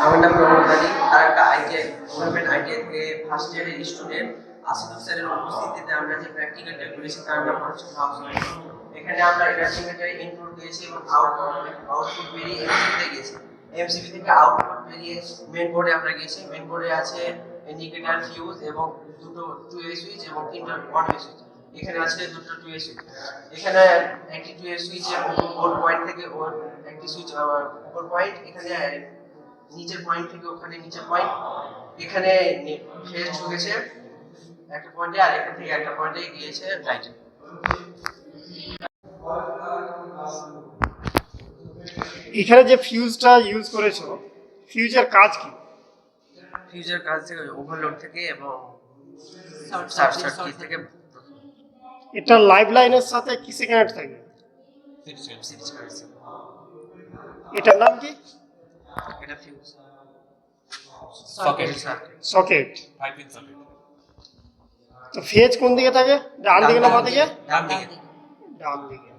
আমার নাম রহমত আলী, আর একটা আইটিআই গভর্নমেন্ট আইটিআই থেকে ফার্স্ট ইয়ারের স্টুডেন্ট। আশিদুল স্যারের উপস্থিতিতে আমরা যে প্র্যাকটিক্যালটা করেছি তার নাম হচ্ছে হাউস। এখানে আমরা প্র্যাকটিক্যালটা ইনপুট দিয়েছি এবং আউটপুট বেরিয়ে এমসিবিতে গেছে। এমসিবি থেকে আউটপুট বেরিয়ে মেন বোর্ডে আমরা গেছি। মেন বোর্ডে আছে ইন্ডিকেটর, ফিউজ এবং দুটো 2A সুইচ এবং তিনটা 1A সুইচ। এখানে আছে দুটো 2A সুইচ। এখানে একটি 2A সুইচ ওর পয়েন্ট থেকে ওর একটি সুইচ ওর পয়েন্ট, এখানে নিচের পয়েন্ট থেকে ওখানে নিচের পয়েন্ট, এখানে ফেজ ঢুকেছে একটা পয়েন্টে, আর এখান থেকে একটা পয়েন্টে গিয়েছে লাইটে। এখানে যে ফিউজটা ইউজ করেছো, ফিউজের কাজ কি? ফিউজের কাজ থেকে ওভারলোড থেকে এবং শর্ট সার্কিট থেকে এটা লাইভ লাইনের সাথে কিসে কানেক্ট থাকে? সিরিজ করেছে। এটার নাম কি? এটা fuse socket, socket. 5 pin socket. তো ফেজ কোন দিকে থাকে, ডান দিকে না বাঁ দিকে? ডান দিকে। ডান দিকে।